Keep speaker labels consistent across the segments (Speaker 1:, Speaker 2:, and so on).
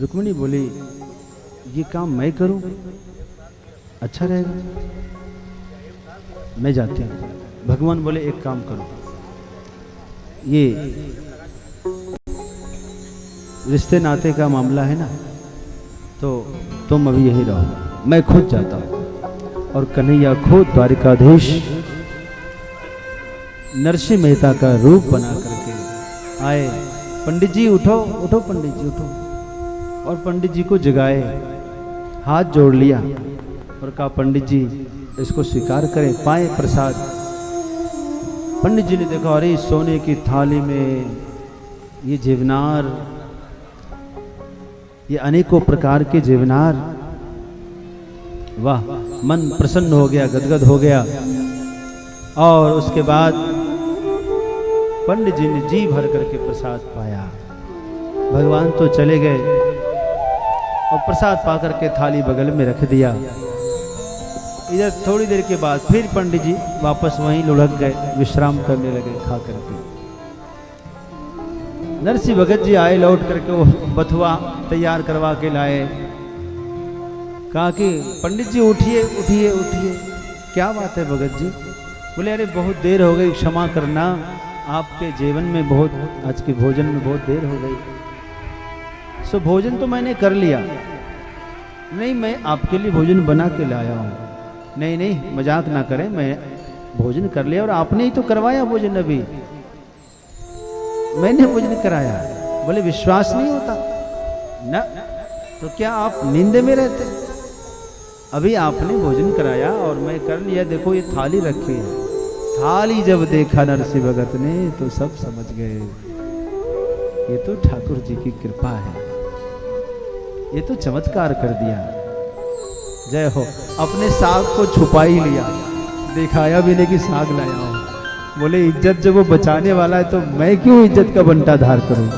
Speaker 1: रुक्मिणी बोली ये काम मैं करूं, अच्छा रहेगा, मैं जाती हूं। भगवान बोले एक काम करो, ये रिश्ते नाते का मामला है ना, तो तुम अभी यहीं रहो, मैं खुद जाता हूं। और कन्हैया खुद द्वारिकाधीश नरसिंह मेहता का रूप बना करके आए। पंडित जी उठो उठो, पंडित जी उठो। और पंडित जी को जगाए, हाथ जोड़ लिया और कहा पंडित जी इसको स्वीकार करें, पाए प्रसाद। पंडित जी ने देखा, अरे सोने की थाली में ये जीवनार, ये अनेकों प्रकार के जीवनार, वाह, मन प्रसन्न हो गया, गदगद हो गया। और उसके बाद पंडित जी ने जी भर करके प्रसाद पाया। भगवान तो चले गए और प्रसाद पा करके थाली बगल में रख दिया। इधर थोड़ी देर के बाद फिर पंडित जी वापस वहीं लुढ़क गए, विश्राम करने लगे खा करके। नरसिंह भगत जी आए, लौट करके वो बथुआ तैयार करवा के लाए। कहा कि पंडित जी उठिए उठिए उठिए, क्या बात है भगत जी? बोले अरे बहुत देर हो गई, क्षमा करना, आपके जीवन में बहुत, आज के भोजन में बहुत देर हो गई। सो भोजन तो मैंने कर लिया, नहीं मैं आपके लिए भोजन बना के लाया हूँ। नहीं नहीं मजाक ना करें, मैं भोजन कर लिया और आपने ही तो करवाया भोजन, अभी मैंने भोजन कराया। बोले विश्वास नहीं होता ना, तो क्या आप नींद में रहते? अभी आपने भोजन कराया और मैं कर लिया, देखो ये थाली रखी है। थाली जब देखा नरसिंह भगत ने तो सब समझ गए, ये तो ठाकुर जी की कृपा है, ये तो चमत्कार कर दिया। जय हो। अपने साग को छुपा ही लिया, दिखाया भी नहीं कि साग लाया हूं। बोले इज्जत जब वो बचाने वाला है तो मैं क्यों इज्जत का बंटा धार करूं।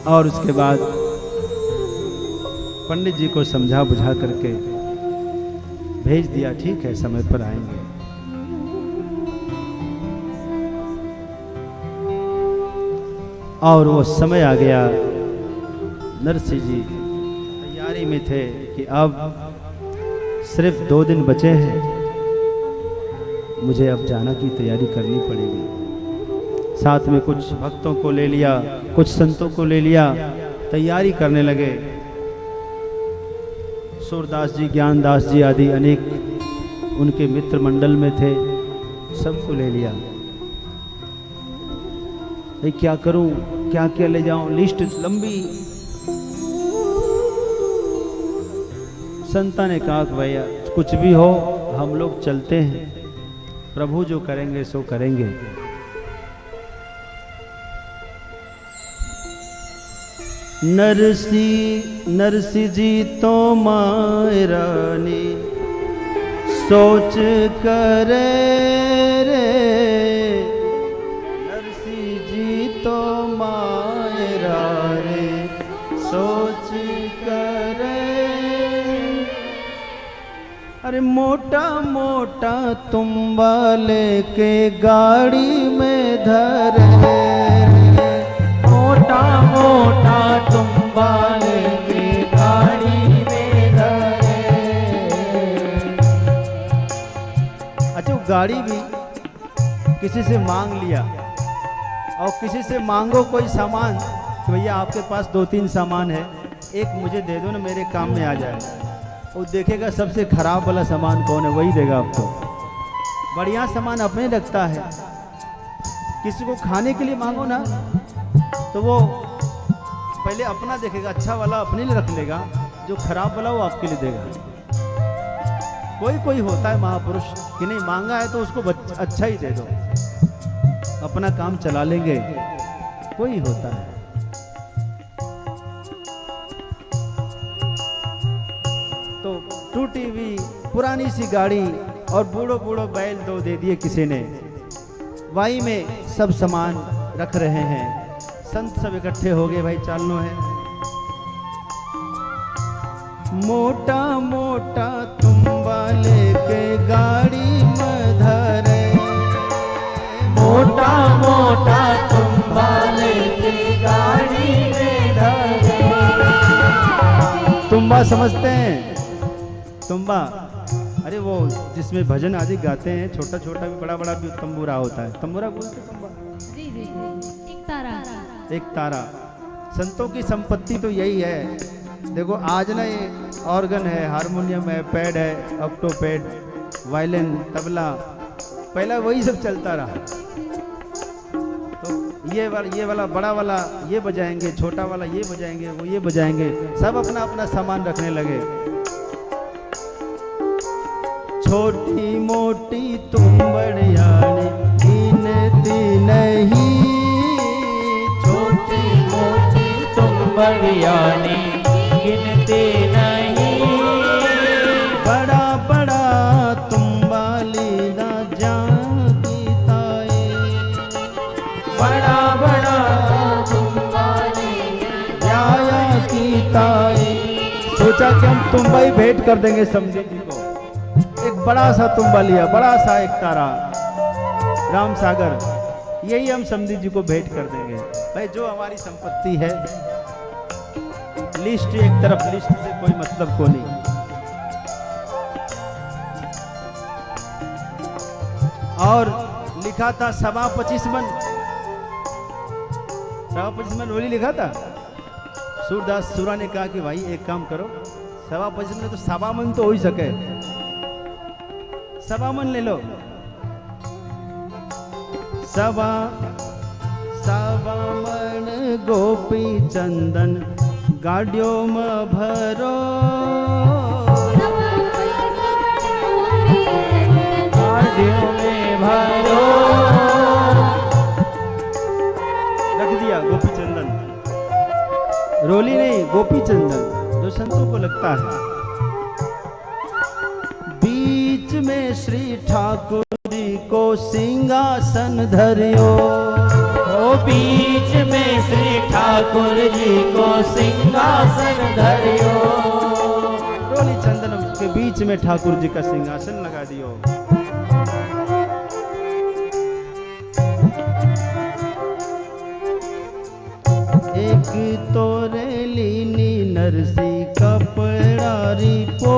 Speaker 1: और उसके बाद पंडित जी को समझा बुझा करके भेज दिया, ठीक है समय पर आएंगे। और वो समय आ गया, नरसिंह जी तैयारी में थे कि अब सिर्फ 2 दिन बचे हैं, मुझे अब जाना की तैयारी करनी पड़ेगी। साथ में कुछ भक्तों को ले लिया, कुछ संतों को ले लिया, तैयारी करने लगे। सूरदास जी, ज्ञानदास जी आदि अनेक उनके मित्र मंडल में थे, सबको ले लिया। भाई क्या करूं, क्या क्या ले जाऊं, लिस्ट लंबी। संता ने कहा भैया कुछ भी हो हम लोग चलते हैं, प्रभु जो करेंगे सो करेंगे। नरसिंह जी तो मायरानी सोच करे रे, नरसिंह जी तो मायरा रे सोच करे। अरे मोटा मोटा तुम्बा लेके गाड़ी में धरे, मोटा मोटा तुम्बा लेके गाड़ी में धरे। अच्छा वो गाड़ी भी किसी से मांग लिया, और किसी से मांगो कोई सामान कि भैया आपके पास 2-3 सामान है, एक मुझे दे दो ना, मेरे काम में आ जाए। वो देखेगा सबसे खराब वाला सामान कौन है, वही देगा आपको। बढ़िया सामान अपने रखता है। किसी को खाने के लिए मांगो ना तो वो पहले अपना देखेगा, अच्छा वाला अपने लिए रख लेगा, जो खराब वाला वो आपके लिए देगा। कोई कोई होता है महापुरुष कि नहीं, मांगा है तो उसको अच्छा ही दे दो, अपना काम चला लेंगे, कोई होता है। तो टूटी हुई पुरानी सी गाड़ी और बूढ़ो बूढ़ो बैल 2 दे दिए किसी ने। वाई में सब सामान रख रहे हैं, संत सब इकट्ठे हो गए, भाई चालनो है। मोटा मोटा तुम्बा लेके गाड़ी में धरे, मोटा मोटा तुम्बा तुम्बा समझते हैं? तुम्बा, अरे वो जिसमें भजन आदि गाते हैं, छोटा छोटा भी बड़ा बड़ा भी तंबूरा होता है। तंबूरा बोलते तुम्बा?
Speaker 2: जी जी एक तारा।
Speaker 1: एक तारा। संतों की संपत्ति तो यही है। देखो आज ना ये ऑर्गन है, हारमोनियम है, पैड है, ऑक्टोपैड, वायलिन, तबला, पहला वही सब चलता रहा। तो ये वाला बड़ा वाला ये बजाएंगे, छोटा वाला ये बजाएंगे, वो ये बजाएंगे, सब अपना अपना सामान रखने लगे। छोटी मोटी तुम्बड़ियानी गिनती नहीं,
Speaker 3: छोटी मोटी तुम्बड़ियानी गिनती नहीं,
Speaker 1: बड़ा बड़ा तुम्बा लीदा जानती ताए,
Speaker 3: बड़ा बड़ा तुम्बा
Speaker 1: जाया की ताए। सोचा कि हम तुम्बा ही भेंट कर देंगे समझे जी को। एक बड़ा सा तुम्बा लिया, बड़ा सा एक तारा, राम सागर, यही हम समझी जी को भेंट कर देंगे। भाई जो हमारी संपत्ति है, लिस्ट एक तरफ, लिस्ट से कोई मतलब को नहीं। और लिखा था 25 मन, 25 मन रोली लिखा था। सूरदास सूरा ने कहा कि भाई एक काम करो, 25 में तो 1.25 मन तो हो ही सके, 1.25 मन ले लो। 1.25 मन गोपी चंदन गाड़ियों में भरो,
Speaker 3: गाड़ियों में भरो।
Speaker 1: रख दिया गोपी चंदन, रोली नहीं, गोपी चंदन जो संतों को लगता है। बीच में श्री ठाकुर जी को सिंहासन धरियो,
Speaker 3: ओ बीच में श्री ठाकुर जी को सिंहासन धरियो,
Speaker 1: रोली चंदन के बीच में ठाकुर जी का सिंहासन लगा दियो। एक तोरे लीनी नरसी कपड़ारी पो,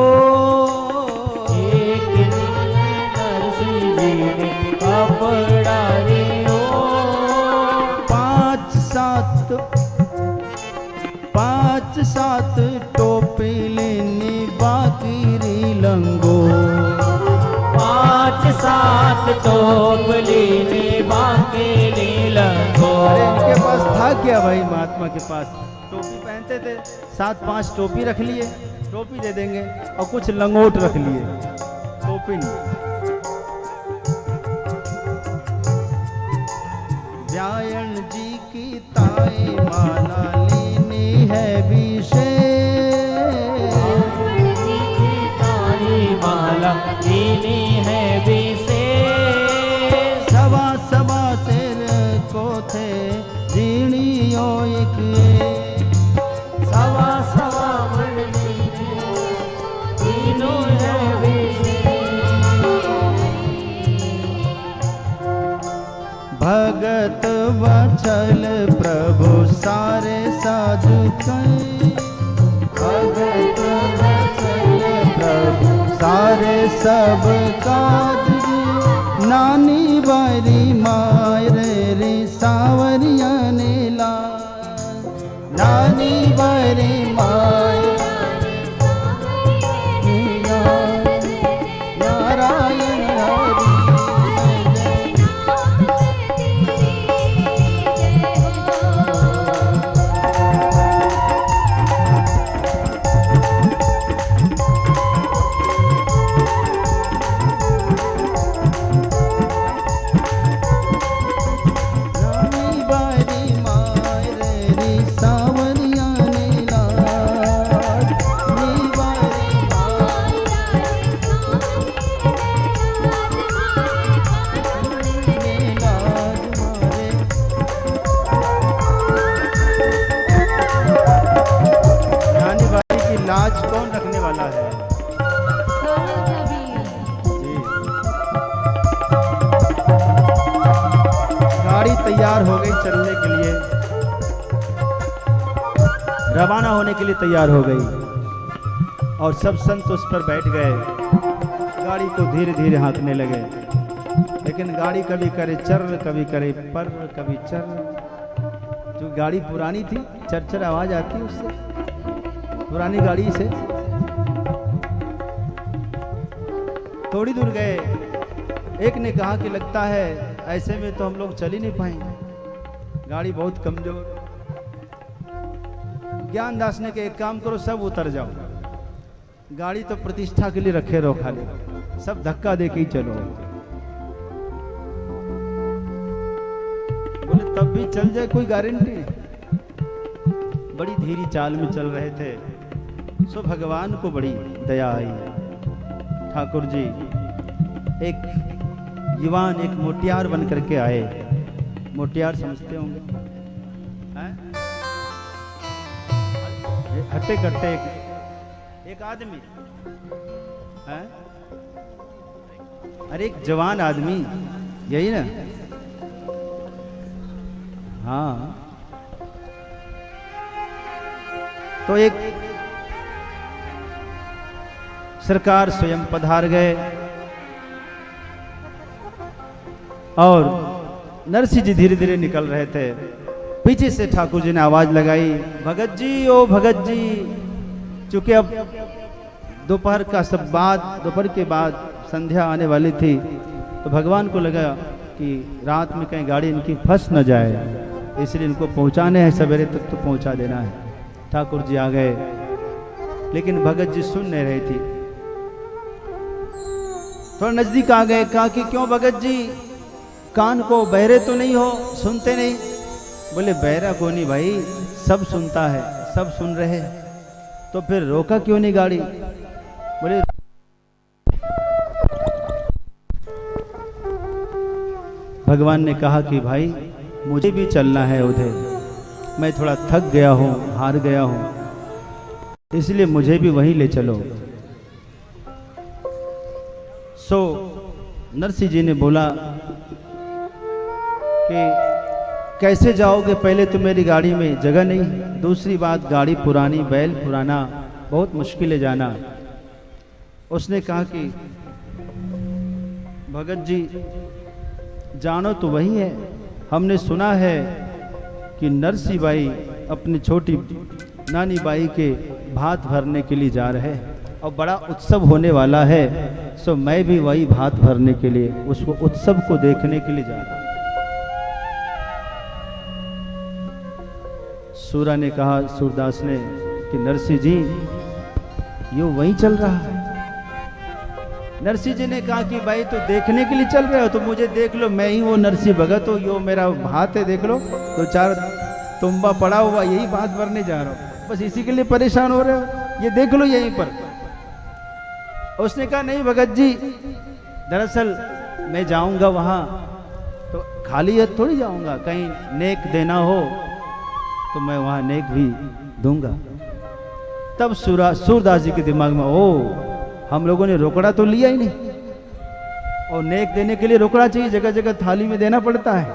Speaker 3: एक नरसिंह जी ने कपड़ा रियो,
Speaker 1: 5-7 टोपी लेनी बाकी लंगो,
Speaker 3: 5-7 टोपली ने बाकी लंगो।
Speaker 1: अरे इनके पास था क्या भाई? महात्मा के पास टोपी पहनते थे, 7-5 टोपी रख लिए, टोपी दे देंगे, और कुछ लंगोट रख लिए, टोपी नहीं। व्यायन जी की ताई माला लेनी है विशेष,
Speaker 3: माला लेनी है विशेष,
Speaker 1: सवा सिर को थे जीणियों एक,
Speaker 3: सवा मन तीनों है
Speaker 1: भगत वचल प्रभु सारे साधु कई, भगत वचल प्रभु सारे सब काज, नानी बारी मायरे रे सावरिया ने ला, नानी बारी मायरे नारायण हरि। लाज कौन रखने वाला है? जी। गाड़ी तैयार हो गई चलने के लिए, रवाना होने के लिए तैयार हो गई। और सब संत उस पर बैठ गए। गाड़ी को धीरे धीरे हाँकने लगे, लेकिन गाड़ी कभी करे चर, कभी करे पर, कभी चर। जो गाड़ी पुरानी थी, चर आवाज आती उससे, पुरानी गाड़ी से। थोड़ी दूर गए, एक ने कहा कि लगता है ऐसे में तो हम लोग चल ही नहीं पाएंगे, गाड़ी बहुत कमजोर। ज्ञानदास ने कहा एक काम करो, सब उतर जाओ, गाड़ी तो प्रतिष्ठा के लिए रखे रहो, खाली सब धक्का दे के ही चलो। बोले तब भी चल जाए, कोई गारंटी नहीं। बड़ी धीरी चाल में चल रहे थे, सो भगवान को बड़ी दया आई। ठाकुर जी एक युवान, एक मोटियार बन करके आए। मोटियार समझते होंगे, हट्टे कट्टे एक आदमी है, अरे एक जवान आदमी, यही ना? हाँ, तो एक सरकार स्वयं पधार गए और नरसिंह जी धीरे धीरे निकल रहे थे। पीछे से ठाकुर जी ने आवाज लगाई, भगत जी, ओ भगत जी। चूंकि अब दोपहर का सब दोपहर के बाद संध्या आने वाली थी, तो भगवान को लगा कि रात में कहीं गाड़ी इनकी फंस न जाए, इसलिए इनको पहुंचाने हैं, सवेरे तक तो पहुंचा देना है। ठाकुर जी आ गए, लेकिन भगत जी सुन नहीं रही थी। थोड़ा नजदीक आ गए, कहा कि क्यों भगत जी, कान को बहरे तो नहीं हो, सुनते नहीं? बोले बहरा को नहीं भाई, सब सुनता है, सब सुन रहे हैं, तो फिर रोका क्यों नहीं गाड़ी? बोले भगवान ने कहा कि भाई मुझे भी चलना है उधर, मैं थोड़ा थक गया हूँ, हार गया हूँ, इसलिए मुझे भी वहीं ले चलो। सो नरसिंह जी ने बोला कि कैसे जाओगे, पहले तो मेरी गाड़ी में जगह नहीं, दूसरी बात गाड़ी पुरानी, बैल पुराना, बहुत मुश्किल है जाना। उसने कहा कि भगत जी जानो तो वही है, हमने सुना है कि नरसिंह बाई अपनी छोटी नानी बाई के भात भरने के लिए जा रहे हैं और बड़ा उत्सव होने वाला है, सो मैं भी वही भात भरने के लिए, उसको उत्सव को देखने के लिए जा रहा हूं। सूरा ने कहा, सूरदास ने, कि नरसिंह जी यो वहीं चल रहा है। नरसिंह जी ने कहा कि भाई तो देखने के लिए चल रहे हो तो मुझे देख लो, मैं ही वो नरसिंह भगत हूँ, यो मेरा भात है, देख लो, तो चार तुम्बा पड़ा हुआ, यही भात भरने जा रहा हूँ, बस इसी के लिए परेशान हो रहे हो, ये देख लो यहीं पर। उसने कहा नहीं भगत जी, दरअसल मैं जाऊंगा वहां तो खाली हाथ थोड़ी जाऊंगा, कहीं नेक देना हो तो मैं वहां नेक भी दूंगा। तब सूरदास जी के दिमाग में, ओ हम लोगों ने रोकड़ा तो लिया ही नहीं, और नेक देने के लिए रोकड़ा चाहिए, जगह जगह थाली में देना पड़ता है,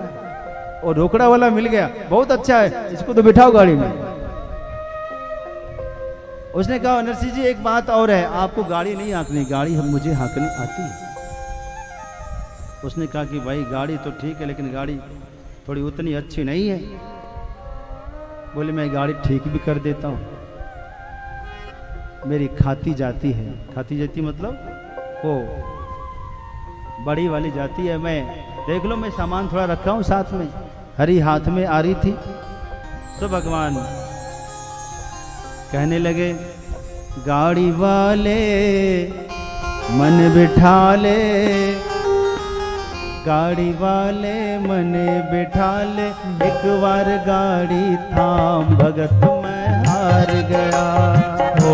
Speaker 1: और रोकड़ा वाला मिल गया, बहुत अच्छा है, इसको तो बिठाओ गाड़ी में। उसने कहा नरसिंह जी एक बात और है, आपको गाड़ी नहीं हाँकनी, गाड़ी मुझे हाँकनी आती है। उसने कहा कि भाई गाड़ी तो ठीक है, लेकिन गाड़ी थोड़ी उतनी अच्छी नहीं है। बोले मैं गाड़ी ठीक भी कर देता हूँ, मेरी खाती जाती है, खाती जाती मतलब वो बड़ी वाली जाती है। मैं देख लो, मैं सामान थोड़ा रखा हूँ साथ में, हरी हाथ में आ रही थी। तो भगवान कहने लगे, गाड़ी वाले मन बिठा ले, गाड़ी वाले मन बिठा ले, एक बार गाड़ी थाम, भगत मैं हार गया,
Speaker 3: ओ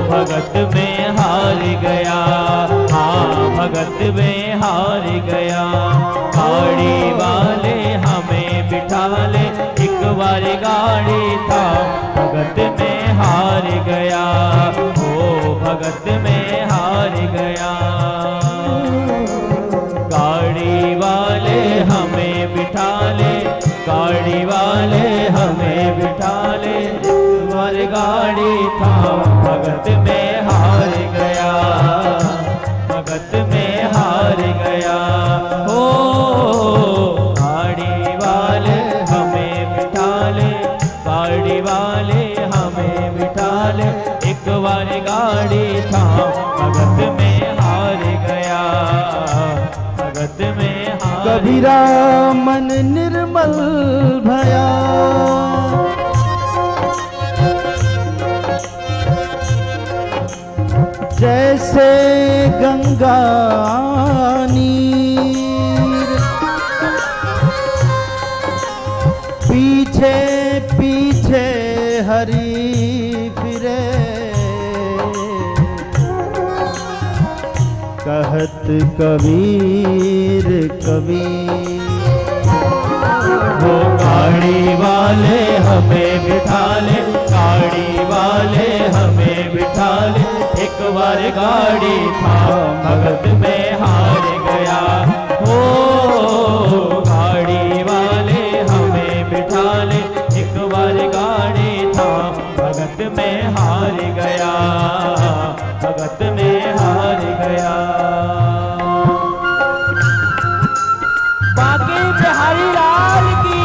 Speaker 3: भगत में हार गया, हाँ भगत में हार गया। गाड़ी वाले हमें बिठा ले, एक बार गाड़ी था, भगत में हार गया, ओ भगत में हार गया। गाड़ी वाले हमें बिठा ले, गाड़ी वाले हमें बिठा ले, एक बार गाड़ी था, भगत में हार भगत में हार
Speaker 1: कबीरा मन निर्मल भया, जैसे गंगा नीर, पीछे पीछे हरि फिरे, कहत कबीर कबीर।
Speaker 3: वो गाड़ी वाले हमें बिठा ले, गाड़ी वाले हमें बिठा ले, एक बार गाड़ी था भगत में हार गया। ओ गाड़ी वाले हमें बिठा ले, एक बार गाड़ी था भगत में हार गया, भगत में हार गया। बाकी बिहारी लाल की,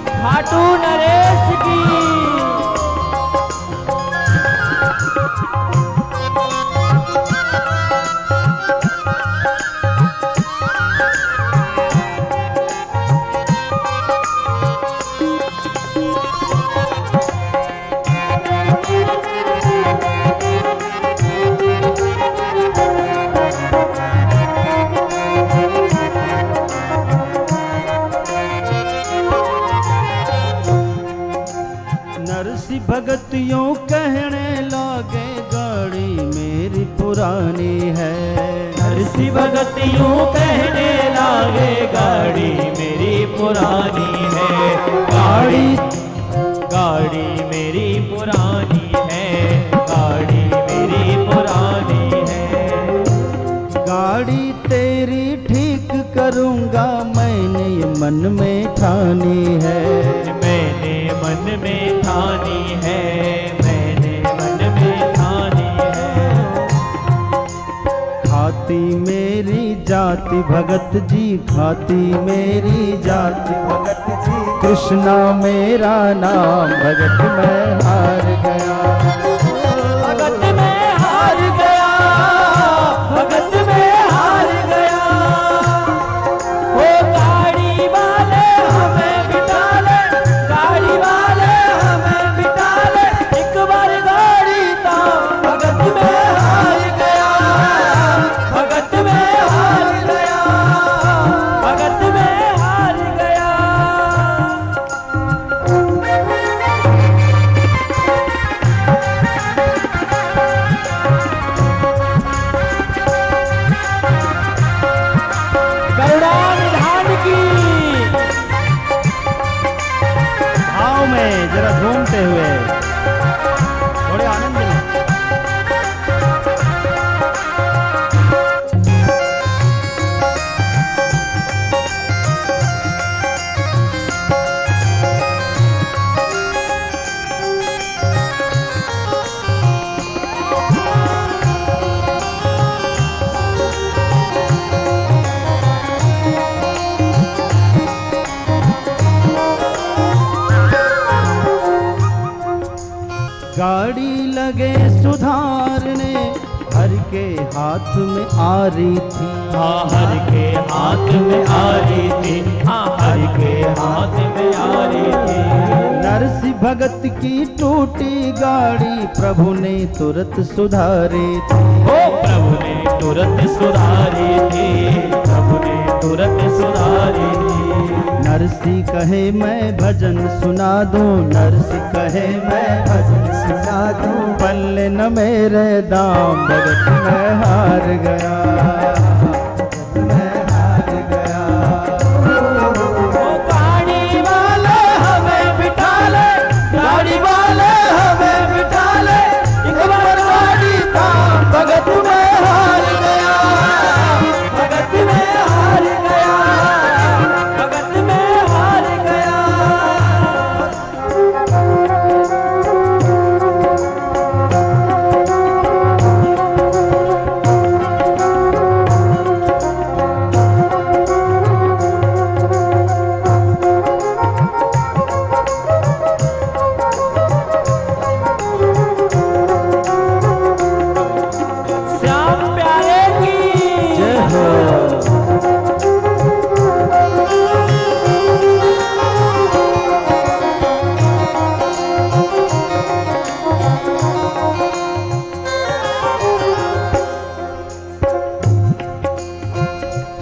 Speaker 3: खाटू नरेश की।
Speaker 1: नरसी भगत यूं कहने लागे, गाड़ी मेरी पुरानी है।
Speaker 3: नरसी भगत यूं कहने लागे, गाड़ी मेरी पुरानी है। गाड़ी गाड़ी मेरी पुरानी है, गाड़ी मेरी पुरानी है।
Speaker 1: गाड़ी तेरी ठीक करूंगा, मैंने ये मन में ठानी है।
Speaker 3: मैंने मन में ठानी है, मैंने मन में ठानी है।
Speaker 1: खाती मेरी जाति भगत जी, खाती मेरी जाति भगत जी, कृष्णा मेरा नाम भगत में हार गया।
Speaker 3: भगत में हार गया, भगत में हार गया। वो गाड़ी वाले हमें बिठा ले, गाड़ी वाले हमें बिठा ले, एक बार गाड़ी था भगत में हार गया, भगत में हार गया, भगत में हार गया। गरुड़ानिधान की।
Speaker 1: भाव में जरा घूमते हुए थोड़े आनंद में। गाड़ी लगे सुधारने, हर के हाथ में आ रही थी।
Speaker 3: हाँ हर के हाथ में आ रही थी, हाँ हर के हाथ में आ रही थी।
Speaker 1: नरसी भगत की टूटी गाड़ी, प्रभु ने तुरंत सुधारी थी।
Speaker 3: ओ प्रभु ने तुरंत सुधारी थी, प्रभु ने तुरंत सुधारी थी।
Speaker 1: नरसी कहे मैं भजन सुना दूं, नरसी कहे मैं भजन सुना दूं, पल्ले न मेरे दाम भगत में हार गया, मैं हार गया।
Speaker 3: ओ गाड़ी वाले हमें बिठा ले, गाड़ी वाले हमें बिठा ले, एक बार गाड़ी था भगत में हार गया, भगत में हार गया, भगत में हार गया।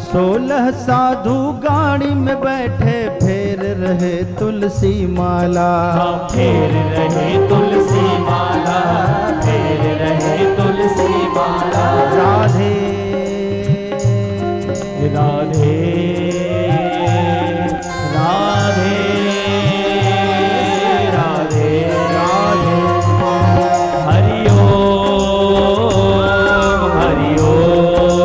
Speaker 1: 16 साधु गाड़ी में बैठे फेर रहे तुलसी माला।
Speaker 3: फेर रहे तुलसी माला, फेर रहे तुलसी माला।
Speaker 1: राधे
Speaker 3: राधे राधे राधे राधे। हरि ओम हरि ओम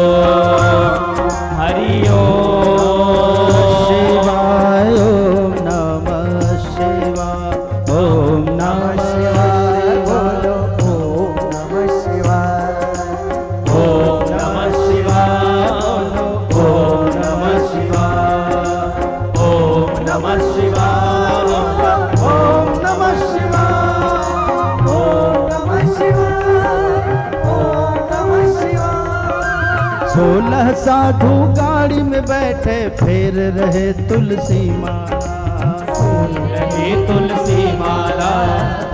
Speaker 3: हरि ओम।
Speaker 1: शिवाय ओम नमः शिवाय ओम नमः शिवाय। बोलो ओम नमः शिवाय
Speaker 3: ओम नमः शिवाय ओम नमः शिवाय ओम नमः शिवाय
Speaker 1: ओम नमः शिवाय ओम नमः शिवाय ओम नमः शिवाय। 16 साधु गाड़ी में बैठे फेर रहे तुलसी माला।
Speaker 3: रहे तुलसी माला,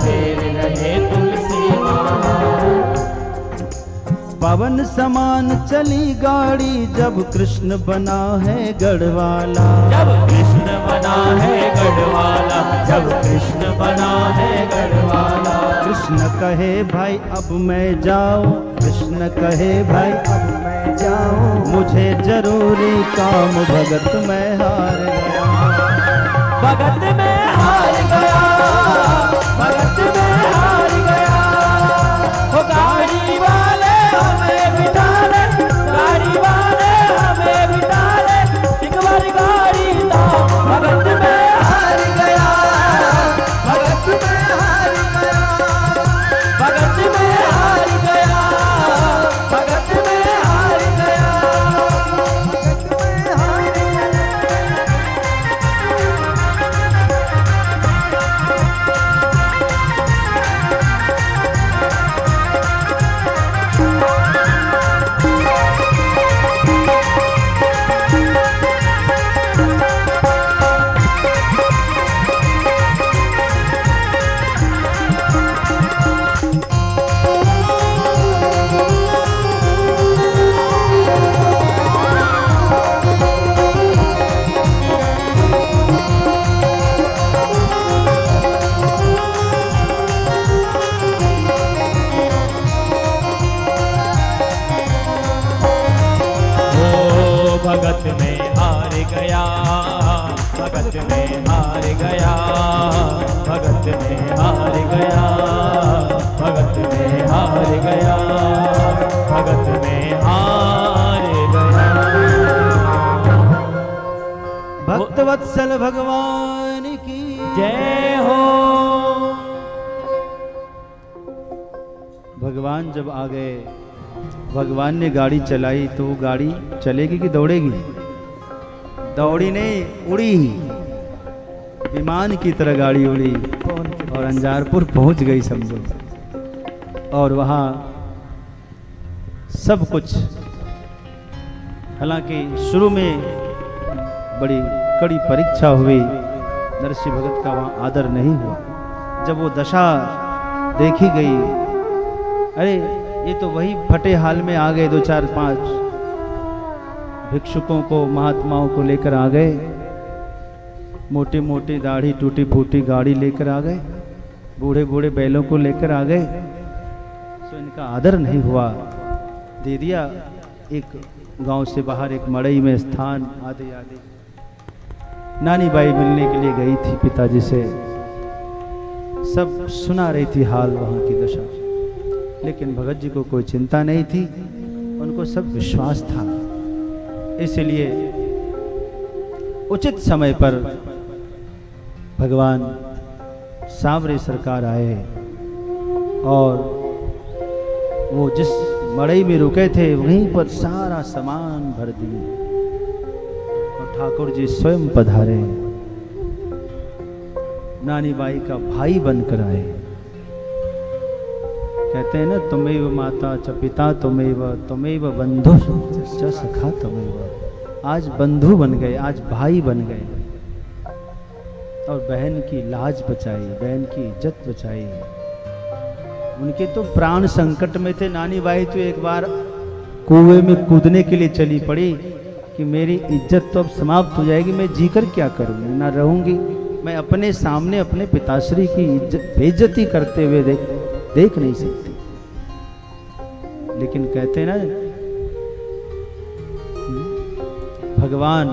Speaker 3: फेर रहे तुलसी माला।
Speaker 1: पवन समान चली गाड़ी जब कृष्ण बना है गढ़वाला।
Speaker 3: जब कृष्ण बना है गढ़वाला, जब कृष्ण बना है गढ़वाला।
Speaker 1: कृष्ण कहे भाई अब मैं जाऊं, कृष्ण कहे भाई अब मैं जाऊं। मुझे जरूरी काम भगत मैं हार गया।
Speaker 3: भगत में हार गया, भगत में हार गया। वो गाड़ी वाले हमें बिठा ले, गाड़ी वाले हमें बिठा ले। एक बार गाड़ी तो भगत में हार गया, भगत में हार गया, भगत में हार गया, भगत में हार गया, भगत में हार गया। भगत में हार गया, भगत में हार गया, भगत में हार गया, भगत में हार गया, भगत में हार गया।
Speaker 1: भक्तवत्सल भगवान की
Speaker 3: जय हो।
Speaker 1: भगवान जब आ गए, भगवान ने गाड़ी चलाई तो वो गाड़ी चलेगी कि दौड़ेगी? दौड़ी नहीं, उड़ी। विमान की तरह गाड़ी उड़ी और अंजारपुर पहुंच गई समझो। और वहाँ सब कुछ, हालांकि शुरू में बड़ी कड़ी परीक्षा हुई, नरसिंह भगत का वहाँ आदर नहीं हुआ। जब वो दशा देखी गई, अरे ये तो वही फटे हाल में आ गए, 2 4 5 भिक्षुकों को, महात्माओं को लेकर आ गए, मोटी मोटी दाढ़ी टूटी फूटी गाड़ी लेकर आ गए, बूढ़े बूढ़े बैलों को लेकर आ गए। तो इनका आदर नहीं हुआ। दे दिया एक गांव से बाहर एक मड़ई में स्थान। आधे आधे नानी बाई मिलने के लिए गई थी पिताजी से, सब सुना रही थी हाल वहाँ की दशा, लेकिन भगत जी को कोई चिंता नहीं थी, उनको सब विश्वास था। इसलिए उचित समय पर भगवान सांवरे सरकार आए और वो जिस मड़ई में रुके थे वहीं पर सारा सामान भर दिए और ठाकुर जी स्वयं पधारे, नानी बाई का भाई बनकर आए। कहते हैं ना, तुमेव माता च पिता तुमेव बंधु च सखा तुमेव। आज बंधु बन गए, आज भाई बन गए और बहन की लाज बचाई, बहन की इज्जत बचाई। उनके तो प्राण संकट में थे। नानी बाई तो एक बार कुएं में कूदने के लिए चली पड़ी, कि मेरी इज्जत तो अब समाप्त हो जाएगी, मैं जीकर क्या करूँगी, ना रहूँगी। मैं अपने सामने अपने पिताश्री की बेइज्जती करते हुए देख नहीं सकती। लेकिन कहते ना, भगवान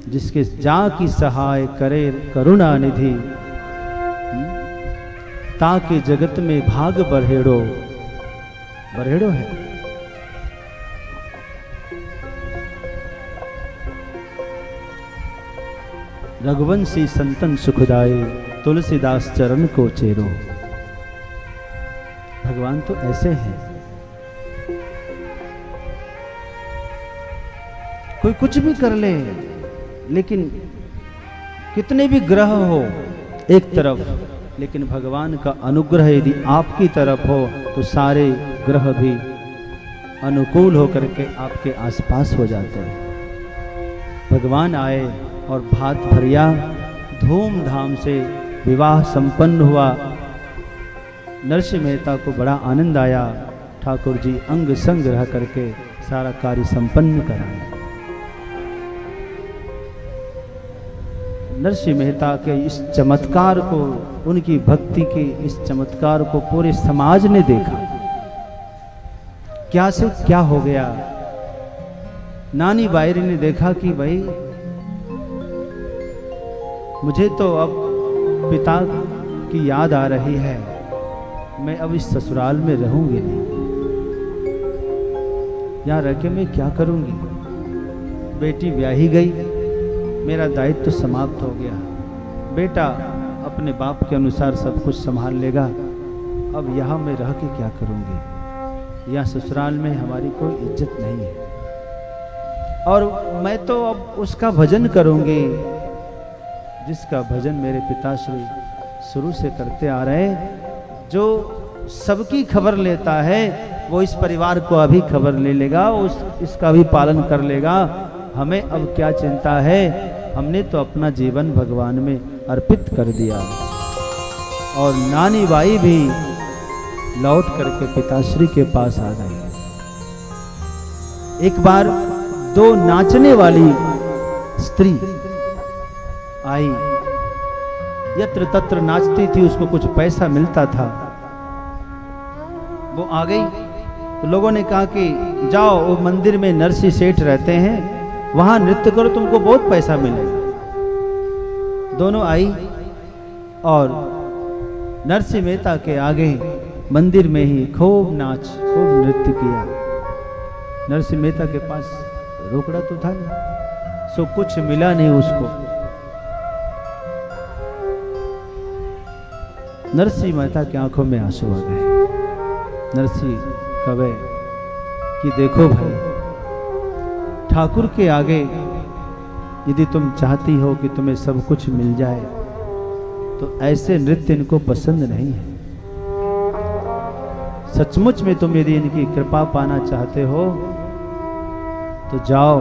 Speaker 1: जिसके जा की सहाय करे करुणा निधि, ताकि जगत में भाग बढ़ेड़ो है। रघुवंशी संतन सुखदाई, तुलसीदास चरण को चेरो। भगवान तो ऐसे हैं, कोई कुछ भी कर ले, लेकिन कितने भी ग्रह हो एक तरफ, लेकिन भगवान का अनुग्रह यदि आपकी तरफ हो तो सारे ग्रह भी अनुकूल होकर के आपके आसपास हो जाते हैं। भगवान आए और भात भरिया, धूमधाम से विवाह संपन्न हुआ। नरसिंह मेहता को बड़ा आनंद आया। ठाकुर जी अंग संग रह करके सारा कार्य संपन्न कराया। नरसिंह मेहता के इस चमत्कार को, उनकी भक्ति के इस चमत्कार को पूरे समाज ने देखा। क्या से क्या हो गया। नानी बायरी ने देखा कि भाई मुझे तो अब पिता की याद आ रही है, मैं अब इस ससुराल में रहूंगी नहीं, यहाँ रह के मैं क्या करूंगी। बेटी ब्याही गई, मेरा दायित्व तो समाप्त हो गया। बेटा अपने बाप के अनुसार सब कुछ संभाल लेगा, अब यहाँ मैं रह के क्या करूंगी। यहाँ ससुराल में हमारी कोई इज्जत नहीं है, और मैं तो अब उसका भजन करूंगी जिसका भजन मेरे पिताश्री शुरू से करते आ रहे हैं। जो सबकी खबर लेता है वो इस परिवार को अभी खबर ले लेगा, इसका भी पालन कर लेगा। हमें अब क्या चिंता है, हमने तो अपना जीवन भगवान में अर्पित कर दिया। और नानी बाई भी लौट करके पिताश्री के पास आ गई। एक बार दो नाचने वाली स्त्री आई, यत्र तत्र नाचती थी, उसको कुछ पैसा मिलता था। वो आ गई तो लोगों ने कहा कि जाओ वो मंदिर में नरसिंह सेठ रहते हैं, वहां नृत्य करो, तुमको बहुत पैसा मिलेगा। दोनों आई और नरसिंह मेहता के आगे मंदिर में ही खूब नाच खूब नृत्य किया। नरसिंह मेहता के पास रोकड़ा तो था नहीं, सो कुछ मिला नहीं उसको। नरसिंह मेहता की आंखों में आंसू आ गए। नरसिंह कहे कि देखो भाई, ठाकुर के आगे यदि तुम चाहती हो कि तुम्हें सब कुछ मिल जाए तो ऐसे नृत्य इनको पसंद नहीं है। सचमुच में तुम यदि इनकी कृपा पाना चाहते हो तो जाओ,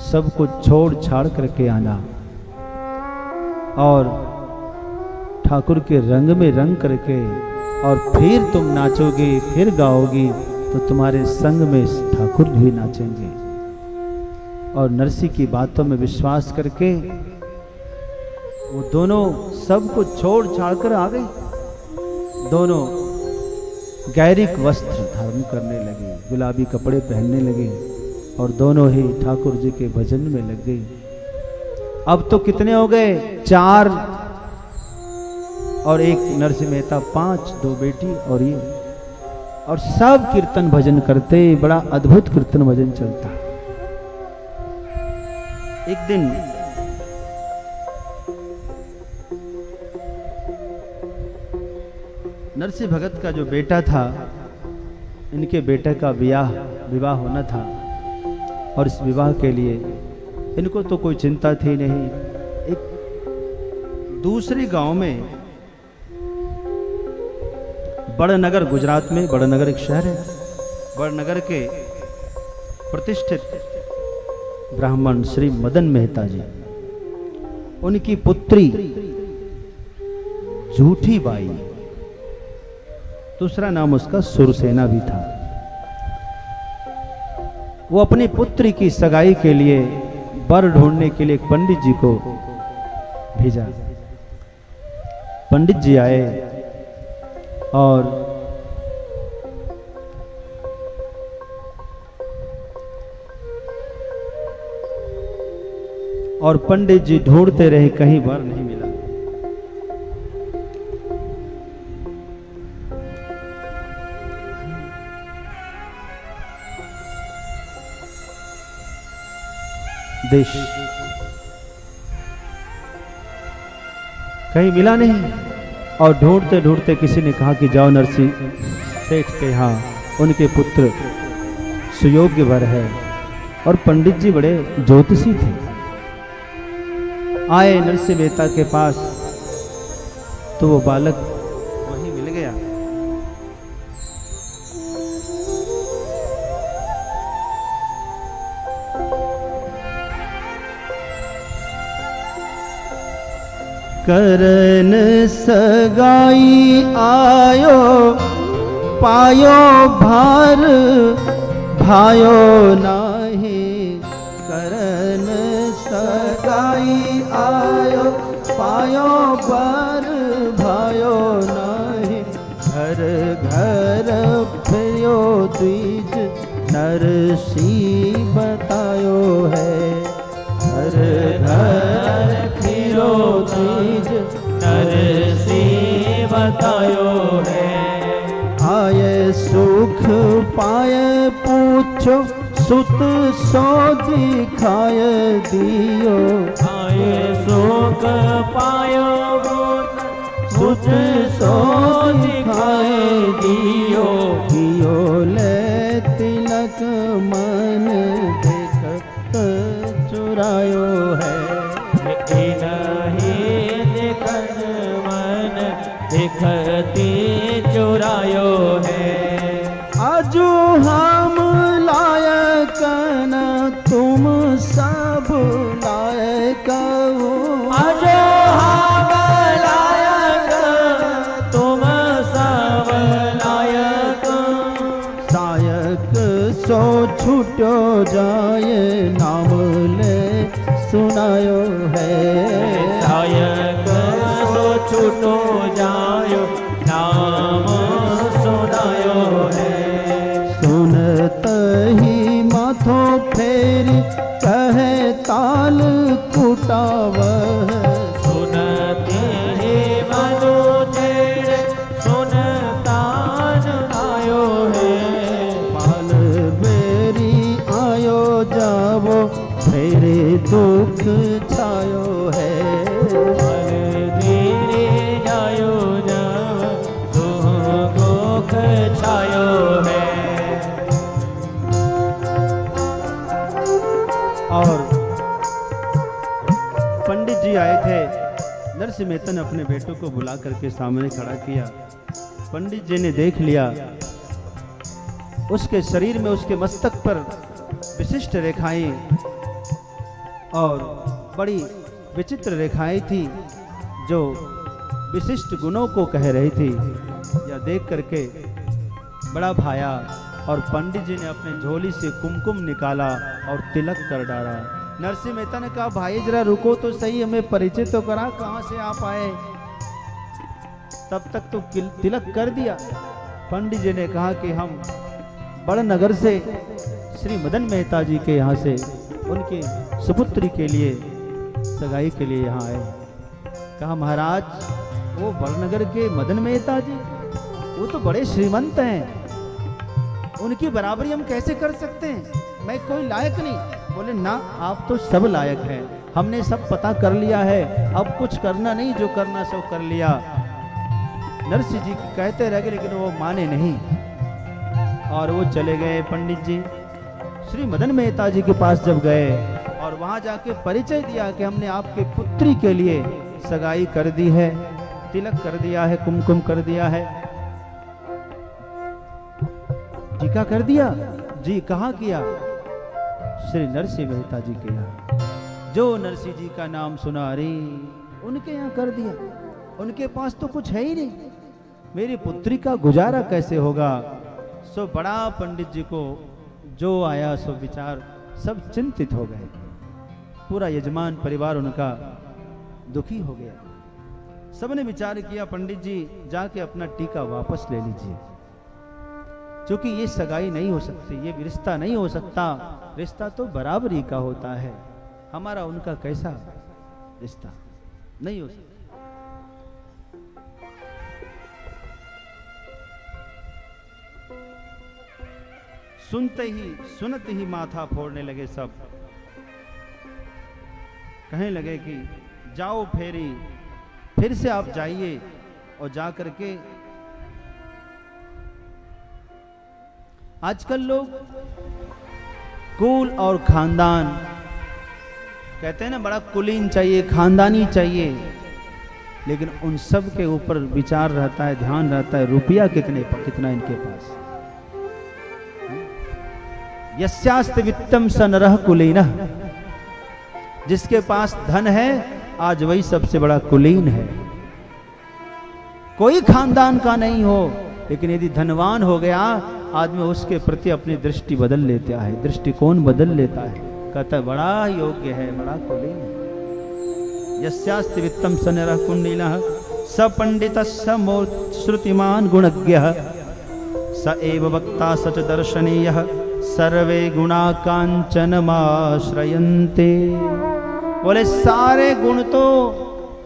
Speaker 1: सब कुछ छोड़ छाड़ करके आना और ठाकुर के रंग में रंग करके, और फिर तुम नाचोगे फिर गाओगी तो तुम्हारे संग में ठाकुर भी नाचेंगे। और नरसिंह की बातों में विश्वास करके वो दोनों सब कुछ छोड़ छाड़ कर आ गई। दोनों गैरिक वस्त्र धारण करने लगे, गुलाबी कपड़े पहनने लगे और दोनों ही ठाकुर जी के भजन में लग गई। अब तो कितने हो गए, 4 और एक नरसिंह मेहता, 5, 2 बेटी और ये, और सब कीर्तन भजन करते। बड़ा अद्भुत कीर्तन भजन चलता। एक दिन नरसिंह भगत का जो बेटा था, इनके बेटे का विवाह होना था, और इस विवाह के लिए इनको तो कोई चिंता थी नहीं। एक दूसरे गांव में, बड़नगर, गुजरात में बड़नगर एक शहर है, बड़नगर के प्रतिष्ठित ब्राह्मण श्री मदन मेहता जी, उनकी पुत्री झूठी बाई, दूसरा नाम उसका सुरसेना भी था। वो अपनी पुत्री की सगाई के लिए वर ढूंढने के लिए एक पंडित जी को भेजा। पंडित जी आए और पंडित जी ढूंढते रहे, कहीं वर नहीं मिला। देश कहीं मिला नहीं और ढूंढते ढूंढते किसी ने कहा कि जाओ नरसिंह सेठ के यहाँ, उनके पुत्र सुयोग्य वर है। और पंडित जी बड़े ज्योतिषी थे। आए नरसिंह मेहता के पास तो वो बालक वहीं मिल गया। करन सगाई आयो पायो भार भायो नाही। करन सगाई आयो पायो भार भायो नाही। घर घर फिरो द्विज नरसिंह बतायो है। घर घर फिरो द्विज
Speaker 3: नरसिंह बतायो है।
Speaker 1: आए सुख पाए पूछो सुत सो दिखाय दियो।
Speaker 3: आए सुख पायो सुत सो दिखाए दियो।
Speaker 1: दियो ले तिलक मन देखत चुरायो है।
Speaker 3: नहीं देखत मन देखते चुरायो है।
Speaker 1: आजो हम लायक न तुम सब लायक हो।
Speaker 3: आजो हम लायक तुम सब लायक।
Speaker 1: सायक सो छूटो जाए नाम ले सुनायो है।
Speaker 3: सायक सो छूटो जायो नाम सुनायो है।
Speaker 1: सुनत ही माथो फेरी कहे ताल कुटावह।
Speaker 3: सुनते ही मनो छेड़ सुनतान आयो है।
Speaker 1: पाल बेरी आयो जावो फेरे दुख छायो है।
Speaker 3: पल धीरे जायो जाव दुख दुख छायो है।
Speaker 1: और पंडित जी आए थे। नरसिंह मेहता ने अपने बेटों को बुला करके सामने खड़ा किया। पंडित जी ने देख लिया, उसके शरीर में, उसके मस्तक पर विशिष्ट रेखाएं और बड़ी विचित्र रेखाएं थी जो विशिष्ट गुणों को कह रही थी। यह देख करके बड़ा भाया और पंडित जी ने अपने झोली से कुमकुम निकाला और तिलक कर डाला। नरसिंह मेहता ने कहा, भाई जरा रुको तो सही, हमें परिचय तो करा, कहाँ से आप आए। तब तक तो तिलक कर दिया। पंडित जी ने कहा कि हम बड़नगर से श्री मदन मेहता जी के यहाँ से उनके सुपुत्री के लिए सगाई के लिए यहाँ आए। कहा, महाराज वो बड़नगर के मदन मेहता जी, वो तो बड़े श्रीमंत हैं, उनकी बराबरी हम कैसे कर सकते हैं, मैं कोई लायक नहीं। बोले ना, आप तो सब लायक हैं, हमने सब पता कर लिया है, अब कुछ करना नहीं, जो करना सो कर लिया। नरसिंह जी कहते रह गए लेकिन वो माने नहीं और वो चले गए। पंडित जी श्री मदन मेहता जी के पास जब गए और वहां जाके परिचय दिया कि हमने आपके पुत्री के लिए सगाई कर दी है, तिलक कर दिया है, कुमकुम कर दिया है। जी का कर दिया? जी कहाँ किया? श्री नरसिंह मेहता जी के यहाँ। जो नरसिंह जी का नाम सुना, अरे उनके यहाँ कर दिया, उनके पास तो कुछ है ही नहीं, मेरी पुत्री का गुजारा कैसे होगा। सो बड़ा पंडित जी को जो आया सो विचार सब चिंतित हो गए। पूरा यजमान परिवार उनका दुखी हो गया। सबने विचार किया, पंडित जी जाके अपना टीका वापस ले लीजिए, क्योंकि ये सगाई नहीं हो सकती, ये रिश्ता नहीं हो सकता। रिश्ता तो बराबरी का होता है, हमारा उनका कैसा रिश्ता नहीं हो सकता। सुनते ही माथा फोड़ने लगे सब। कहने लगे कि जाओ फेरी, फिर से आप जाइए और जा करके। आजकल लोग कुल और खानदान कहते हैं ना, बड़ा कुलीन चाहिए, खानदानी चाहिए, लेकिन उन सब के ऊपर विचार रहता है, ध्यान रहता है रुपया कितना इनके पास। यस्यास्ति वित्तम स नरः कुलीनः, जिसके पास धन है आज वही सबसे बड़ा कुलीन है। कोई खानदान का नहीं हो, लेकिन यदि धनवान हो गया आदमी, उसके प्रति अपनी दृष्टि बदल लेता है, दृष्टिकोण बदल लेता है, कहता है बड़ा योग्य है, बड़ा कुलीन है। यस्यास्ति वित्तम स नरः कुलीनः स पंडितः स श्रुतिमान गुणज्ञः स एव वक्ता सच दर्शनीयः सर्वे गुणा कांचनमाश्रयन्ते। बोले सारे गुण तो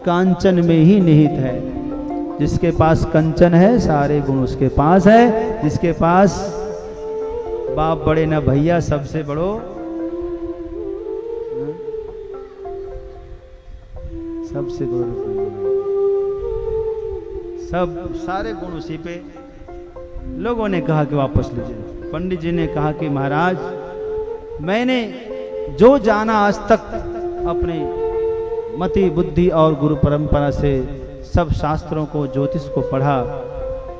Speaker 1: कांचन में ही निहित है। जिसके पास कंचन है सारे गुण उसके पास है। जिसके पास बाप बड़े न भैया सबसे बड़ो, सबसे बड़ो, सब सारे गुण उसी पे। लोगों ने कहा कि वापस लीजिए। पंडित जी ने कहा कि महाराज, मैंने जो जाना आज तक अपने मति बुद्धि और गुरु परंपरा से, सब शास्त्रों को, ज्योतिष को पढ़ा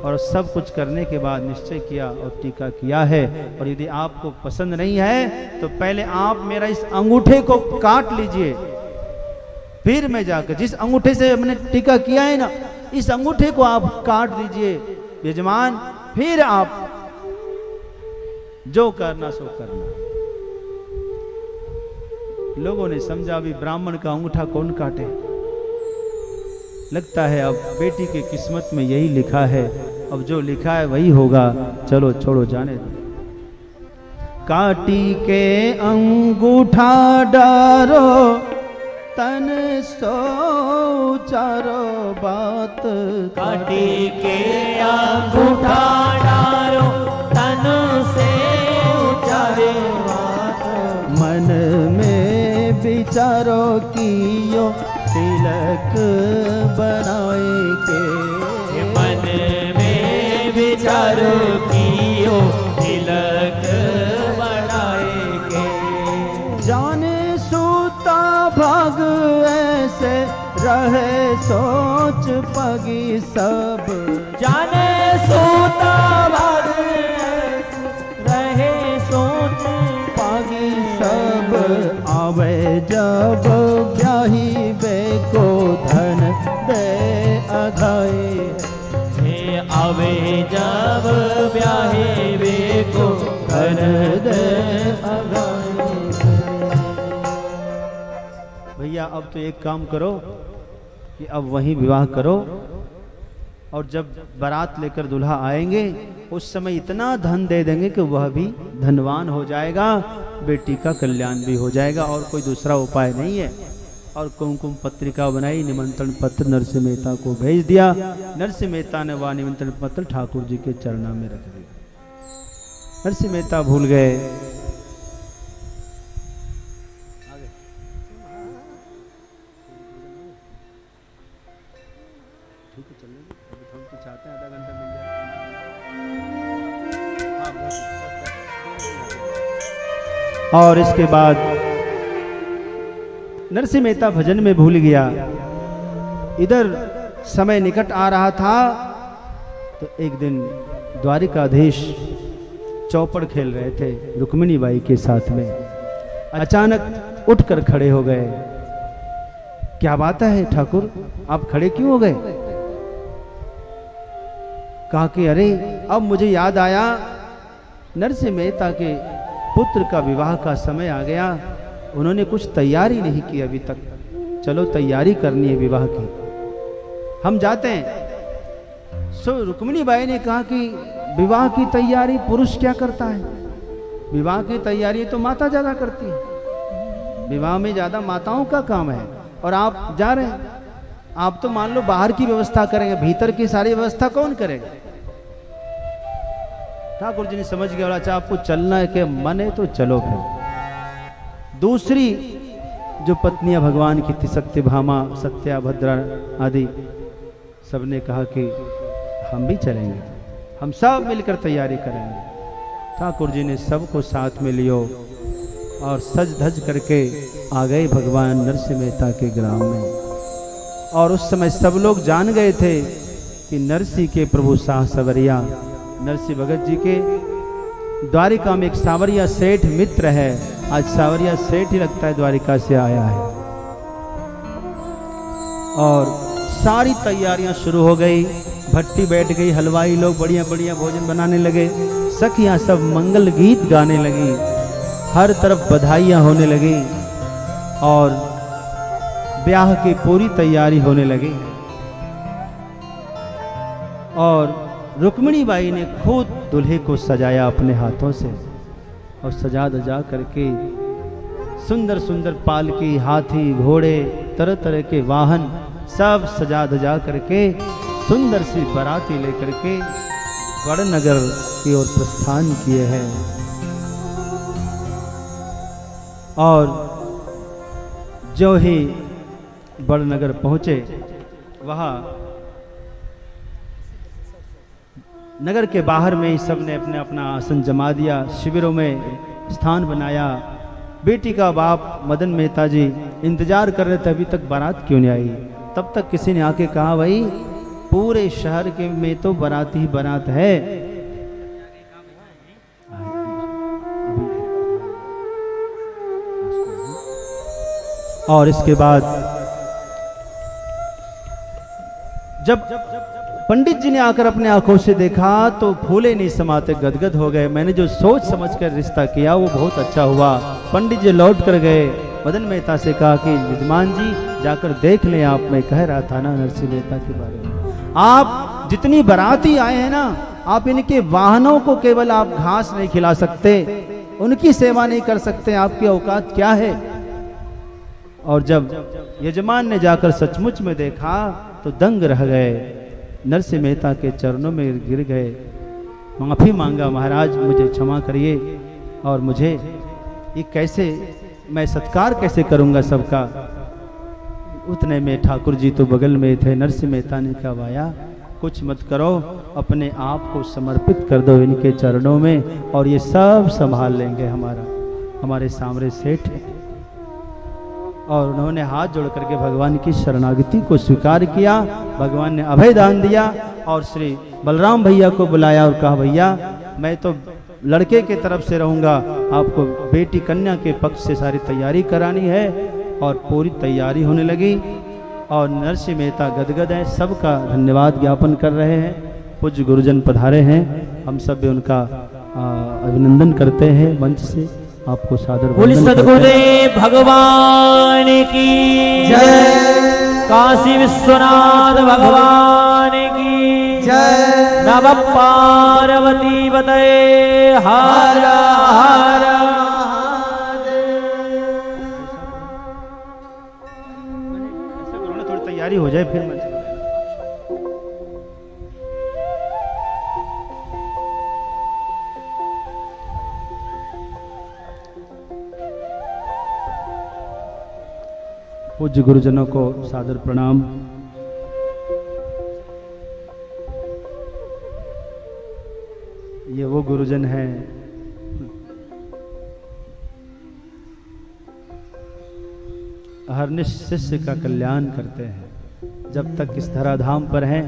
Speaker 1: और सब कुछ करने के बाद निश्चय किया और टीका किया है। और यदि आपको पसंद नहीं है तो पहले आप मेरा इस अंगूठे को काट लीजिए, फिर मैं जाकर, जिस अंगूठे से हमने टीका किया है ना, इस अंगूठे को आप काट दीजिए यजमान, फिर आप जो करना सो करना। लोगों ने समझा अभी ब्राह्मण का अंगूठा कौन काटे। लगता है अब बेटी के किस्मत में यही लिखा है, अब जो लिखा है वही होगा, चलो छोड़ो जाने दो। काटी के अंगूठा डारो तन सो चारो बात।
Speaker 3: काटी के अंगूठा डारो तन से उचारे बात।
Speaker 1: मन में विचारो कियो तिलक बनाए के।
Speaker 3: मन में विचारो कियो तिलक बनाए के।
Speaker 1: जाने सूता भाग ऐसे रहे सोच पगी सब।
Speaker 3: जाने सूता भाग रहे सोच
Speaker 1: पागी सब। आवे जब ब्याही बेको धन दे अघाए।
Speaker 3: हे आवे जब ब्याहे बेको
Speaker 1: धन दे अघाए। भैया अब तो एक काम करो कि अब वहीं विवाह करो, और जब बारात लेकर दूल्हा आएंगे उस समय इतना धन दे देंगे कि वह भी धनवान हो जाएगा, बेटी का कल्याण भी हो जाएगा, और कोई दूसरा उपाय नहीं है। और कुमकुम पत्रिका बनाई, निमंत्रण पत्र नरसिंह मेहता को भेज दिया। नरसिंह मेहता ने वह निमंत्रण पत्र ठाकुर जी के चरणों में रख दिया। नरसिंह मेहता भूल गए। और इसके बाद नरसिंह मेहता भजन में भूल गया। इधर समय निकट आ रहा था तो एक दिन द्वारिकाधीश चौपड़ खेल रहे थे रुक्मिणी बाई के साथ में। अचानक उठकर खड़े हो गए। क्या बात है ठाकुर, आप खड़े क्यों हो गए? कहा कि अरे अब मुझे याद आया नरसिंह मेहता के पुत्र का विवाह का समय आ गया, उन्होंने कुछ तैयारी नहीं की अभी तक। चलो तैयारी करनी है विवाह की, हम जाते हैं। सो रुक्मिणी बाई ने कहा कि विवाह की तैयारी पुरुष क्या करता है? विवाह की तैयारी तो माता ज्यादा करती है, विवाह में ज्यादा माताओं का काम है। और आप जा रहे हैं, आप तो मान लो बाहर की व्यवस्था करेंगे, भीतर की सारी व्यवस्था कौन करेगा? ठाकुर जी ने समझ गया, अच्छा आपको चलना है कि मन है तो चलो फिर। दूसरी जो पत्नियां भगवान की थी, सत्यभामा, सत्याभद्रा आदि, सबने कहा कि हम भी चलेंगे, हम सब मिलकर तैयारी करेंगे। ठाकुर जी ने सबको साथ में लियो और सज धज करके आ गए भगवान नरसिंह मेहता के ग्राम में। और उस समय सब लोग जान गए थे कि नरसिंह के प्रभु शाह सवरिया नरसिंह भगत जी के द्वारिका में एक सावरिया सेठ मित्र है। आज सावरिया सेठ ही लगता है द्वारिका से आया है। और सारी तैयारियां शुरू हो गई, भट्टी बैठ गई, हलवाई लोग बढ़िया बढ़िया भोजन बनाने लगे, सखियां सब मंगल गीत गाने लगी, हर तरफ बधाइयां होने लगी और ब्याह की पूरी तैयारी होने लगी। और रुक्मिणी बाई ने खुद दूल्हे को सजाया अपने हाथों से और सजा धजा करके सुंदर सुंदर पालकी, हाथी, घोड़े, तरह तरह के वाहन सब सजा धजा करके सुंदर सी बाराती लेकर के बड़नगर की ओर प्रस्थान किए हैं। और जो ही बड़नगर पहुंचे, वहां नगर के बाहर में ही सबने अपने अपना आसन जमा दिया, शिविरों में स्थान बनाया। बेटी का बाप मदन मेहता जी इंतजार कर रहे थे, अभी तक बारात क्यों नहीं आई। तब तक किसी ने आके कहा, भाई पूरे शहर के में तो बारात ही बारात है। और इसके बाद जब पंडित जी ने आकर अपने आंखों से देखा तो फूले नहीं समाते, गदगद हो गए। मैंने जो सोच समझकर रिश्ता किया वो बहुत अच्छा हुआ। पंडित जी लौट कर गए, मदन मेहता से कहा कि यजमान जी जाकर देख लें, आप, मैं कह रहा था ना नरसिंह मेहता के बारे में। आप जितनी बाराती आए हैं ना, आप इनके वाहनों को केवल आप घास नहीं खिला सकते, उनकी सेवा नहीं कर सकते, आपकी औकात क्या है। और जब यजमान ने जाकर सचमुच में देखा तो दंग रह गए, नरसिंह मेहता के चरणों में गिर गए, माफी मांगा, महाराज मुझे क्षमा करिए और मुझे ये कैसे, मैं सत्कार कैसे करूंगा सबका। उतने में ठाकुर जी तो बगल में थे। नरसिंह मेहता ने कहा, वाया कुछ मत करो, अपने आप को समर्पित कर दो इनके चरणों में और ये सब संभाल लेंगे, हमारे सामने सेठ है। और उन्होंने हाथ जोड़ करके भगवान की शरणागति को स्वीकार किया। भगवान ने अभय दान दिया और श्री बलराम भैया को बुलाया और कहा, भैया मैं तो लड़के के तरफ से रहूंगा, आपको बेटी कन्या के पक्ष से सारी तैयारी करानी है। और पूरी तैयारी होने लगी और नरसिंह मेहता गदगद है, सबका धन्यवाद ज्ञापन कर रहे हैं। पूज्य गुरुजन पधारे हैं, हम सब भी उनका अभिनंदन करते हैं मंच से। आपको सादर
Speaker 3: बोलिए सद्गुरुदेव भगवान की जय, काशी विश्वनाथ भगवान की जय, नव पार्वती बतये हर हर।
Speaker 1: थोड़ी तैयारी हो जाए फिर मंच। पूज्य गुरुजनों को सादर प्रणाम। ये वो गुरुजन हैं हर शिष्य का कल्याण करते हैं। जब तक इस धराधाम पर हैं,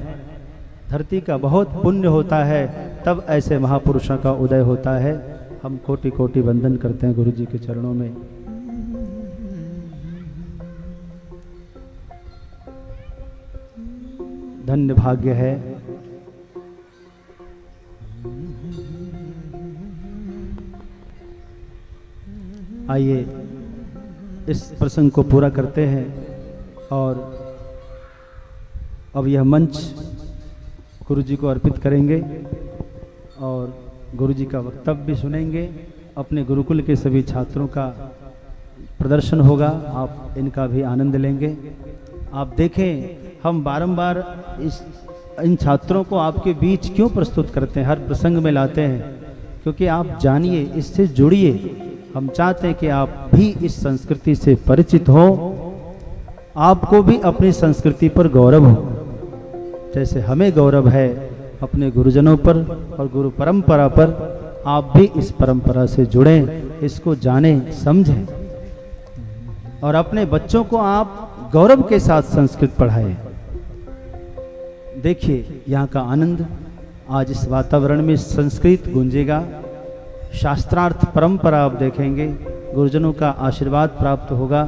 Speaker 1: धरती का बहुत पुण्य होता है, तब ऐसे महापुरुषों का उदय होता है। हम कोटि कोटि वंदन करते हैं गुरु जी के चरणों में। धन्य भाग्य है आइए इस प्रसंग को पूरा करते हैं और अब यह मंच गुरु जी को अर्पित करेंगे और गुरु जी का वक्तव्य भी सुनेंगे। अपने गुरुकुल के सभी छात्रों का प्रदर्शन होगा, आप इनका भी आनंद लेंगे। आप देखें हम बारंबार इन छात्रों को आपके बीच क्यों प्रस्तुत करते हैं, हर प्रसंग में लाते हैं, क्योंकि आप जानिए, इससे जुड़िए। हम चाहते हैं कि आप भी इस संस्कृति से परिचित हो, आपको भी अपनी संस्कृति पर गौरव हो, जैसे हमें गौरव है अपने गुरुजनों पर और गुरु परंपरा पर। आप भी इस परंपरा से जुड़ें, इसको जानें, समझें और अपने बच्चों को आप गौरव के साथ संस्कृत पढ़ाएं। देखिए यहाँ का आनंद, आज इस वातावरण में संस्कृत गूंजेगा, शास्त्रार्थ परंपरा आप देखेंगे, गुरुजनों का आशीर्वाद प्राप्त होगा।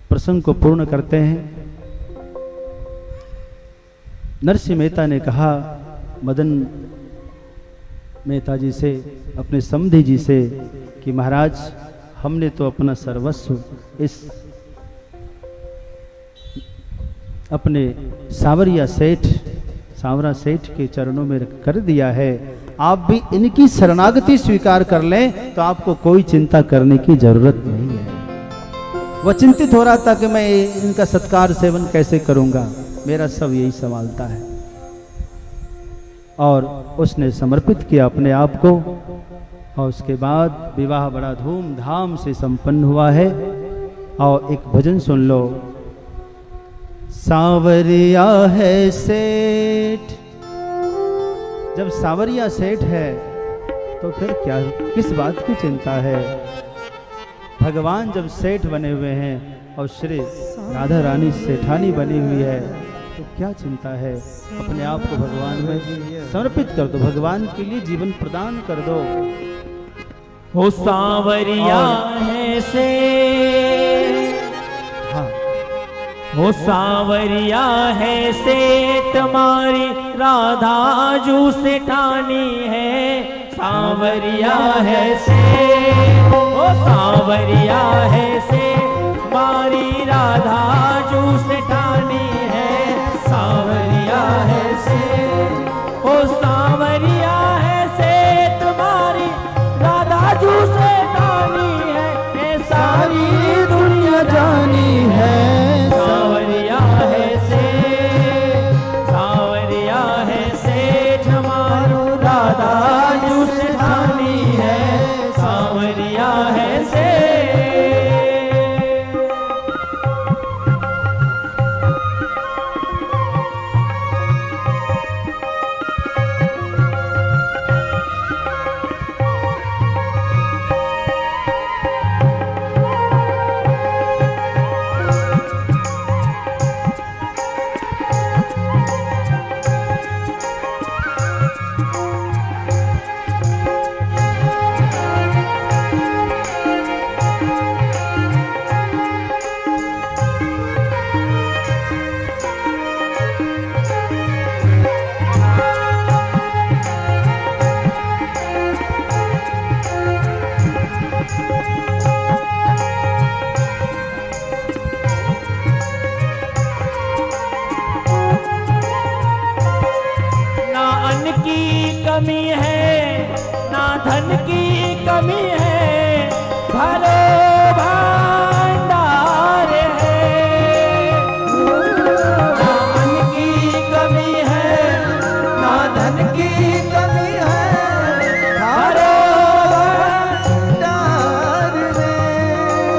Speaker 1: प्रसंग को पूर्ण करते हैं। नरसिंह मेहता ने कहा मदन मेहता जी से, अपने समधी जी से, कि महाराज हमने तो अपना सर्वस्व इस अपने सांवरिया सेठ के चरणों में कर दिया है। आप भी इनकी शरणागति स्वीकार कर लें तो आपको कोई चिंता करने की जरूरत नहीं है। वह चिंतित हो रहा था कि मैं इनका सत्कार सेवन कैसे करूंगा, मेरा सब यही संभालता है, और उसने समर्पित किया अपने आप को। और उसके बाद विवाह बड़ा धूमधाम से संपन्न हुआ है। और एक भजन सुन लो, सांवरिया है सेठ। जब सांवरिया सेठ है तो फिर क्या, किस बात की चिंता है। भगवान जब सेठ बने हुए हैं और श्री राधा रानी सेठानी बनी हुई है तो क्या चिंता है। अपने आप को भगवान में समर्पित कर दो, भगवान के लिए जीवन प्रदान कर दो।
Speaker 3: हो सांवरिया है से,
Speaker 1: हाँ,
Speaker 3: हो सांवरिया है से, तुम्हारी राधा जू सेठानी है। सांवरिया है से, हो सांवरिया है से, तुम्हारी राधा जू सेठानी है। सांवरिया है से, ओ सांवरिया है से, तुम्हारी राधा जू सेठानी है। ये सारी दुनिया जानी है। सांवरिया है से, सांवरिया है से, हमारो राधा जू सेठानी है। सांवरिया है से। कमी है ना धन की कमी है, भरो भंडार है। ना अन्न की कमी है ना धन की कमी है, भरो भंडार है।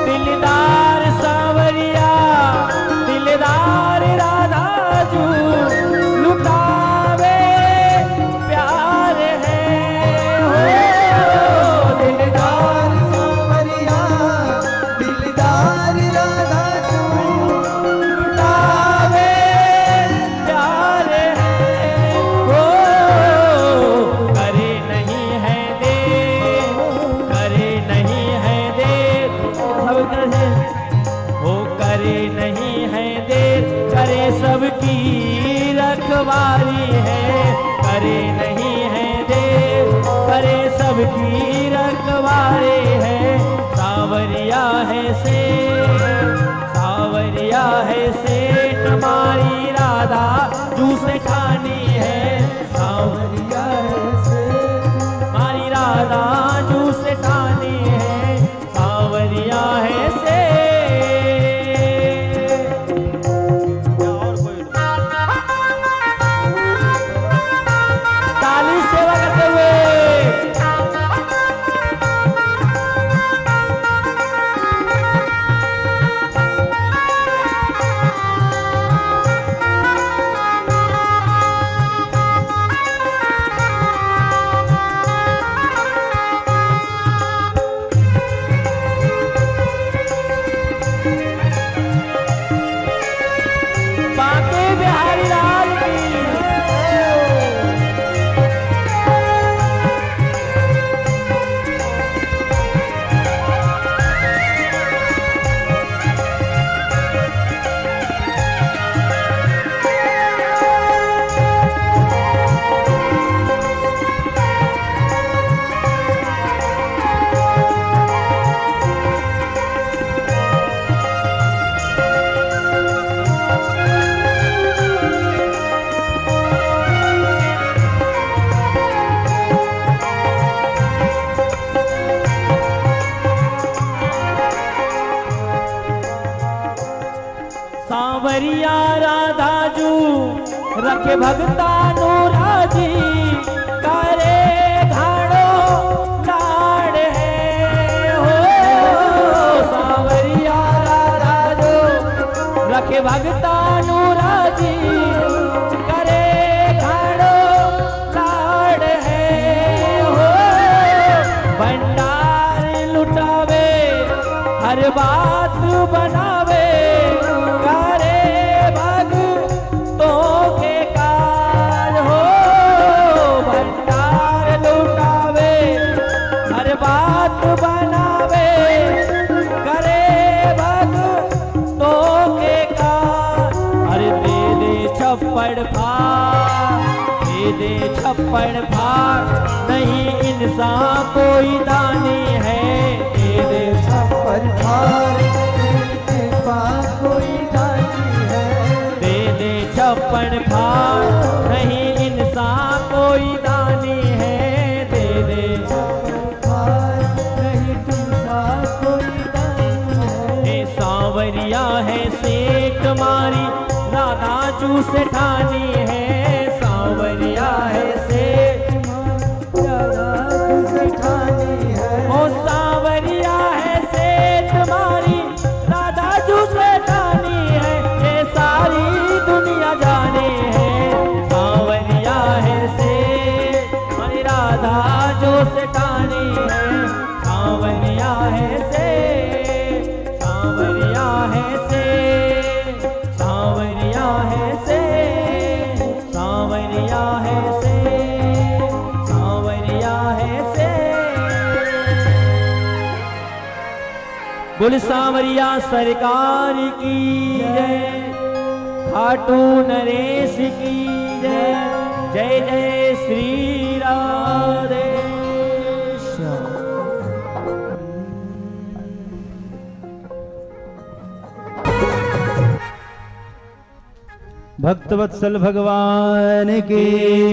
Speaker 3: दिलदार सांवरिया दिलदार राधा जू लुटावे प्यार है। हो दिलदार सांवरिया दिलदार राधा जू लुटावे प्यार है। हो करे नहीं है देर, करे नहीं है देर, सब करे हो करे नहीं है देर, करे सबकी रखवाली है। करे नहीं है देर, करे सबकी रखवाली है। है सेठ, सावरिया है सेठ, मारी राधा जू से ठानी है। सावरिया है सेठ, मारी राधा जू से ठानी है। सावरिया है सेठ।
Speaker 1: और कोई
Speaker 3: ताली सेवा करते हुए बांके बिहारी लाल की। सांवरिया राधा जू रखे भगता नु राजी, करे घाड़ो लाड़ है हो। सांवरिया राधा जू रखे भगता नु राजी, करे घाड़ो लाड़ है हो। भंडार लुटावे हर बात बनावे, करे भगतों के काज हो। भंडार लुटावे हर बात बनावे, करे भगतों के काज। अरे दे दे छप्पड़ फाड़, दे दे छप्पड़ फाड़, नहीं इंसान कोई दानी है। दे दे छप्पड़ फाड़, कोई दानी है। दे दे छप्पड़ फाड़, नहीं इंसान कोई दानी है। दे दे छप्पड़ फाड़, नहीं इंसान कोई दानी है। सांवरिया है सेठ, मारी राधा जू से ठानी है। सांवरिया है सेठ, राधा जू से ठानी है। ओ सांवरिया है सेठ, मारी राधा जू से ठानी है। ये सारी दुनिया जाने है। सांवरिया है सेठ, मारी राधा जू से ठानी है। सांवरिया है सेठ, सांवरिया है सेठ, सांवरिया है सेठ, सांवरिया है सेठ, सांवरिया है सेठ। बोल सांवरिया सरकार की जय, खाटू नरेश की जय। जय जय श्री राधे श्याम।
Speaker 1: भक्तवत्सल भगवान की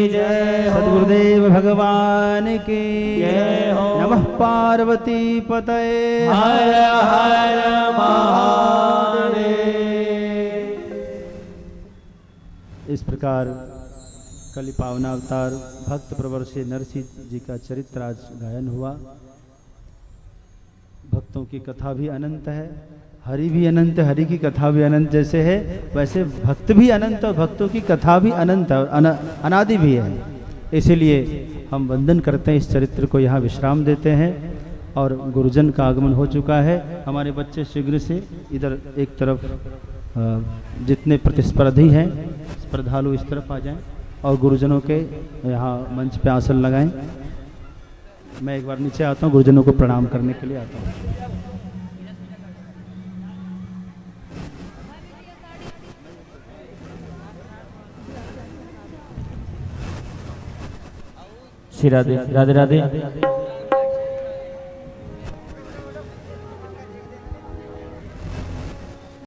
Speaker 3: जय हो।
Speaker 1: सद्गुरुदेव भगवान की
Speaker 3: जय हो।
Speaker 1: नमः पार्वती पतये
Speaker 3: हर हर महादेव।
Speaker 1: इस प्रकार कलि पावना अवतार भक्त प्रवर से नरसिंह जी का चरित्र आज गायन हुआ। भक्तों की कथा भी अनंत है, हरि भी अनंत, हरि की कथा भी अनंत जैसे है वैसे भक्त भी अनंत और भक्तों की कथा भी अनंत है और अनादि भी है। इसीलिए हम वंदन करते हैं, इस चरित्र को यहाँ विश्राम देते हैं और गुरुजन का आगमन हो चुका है। हमारे बच्चे शीघ्र से इधर एक तरफ जितने प्रतिस्पर्धी हैं स्पर्धालु इस तरफ आ जाएं और गुरुजनों के यहाँ मंच पे आसन लगाएं। मैं एक बार नीचे आता हूँ, गुरुजनों को प्रणाम करने के लिए आता हूँ।
Speaker 3: श्री राधे राधे राधे।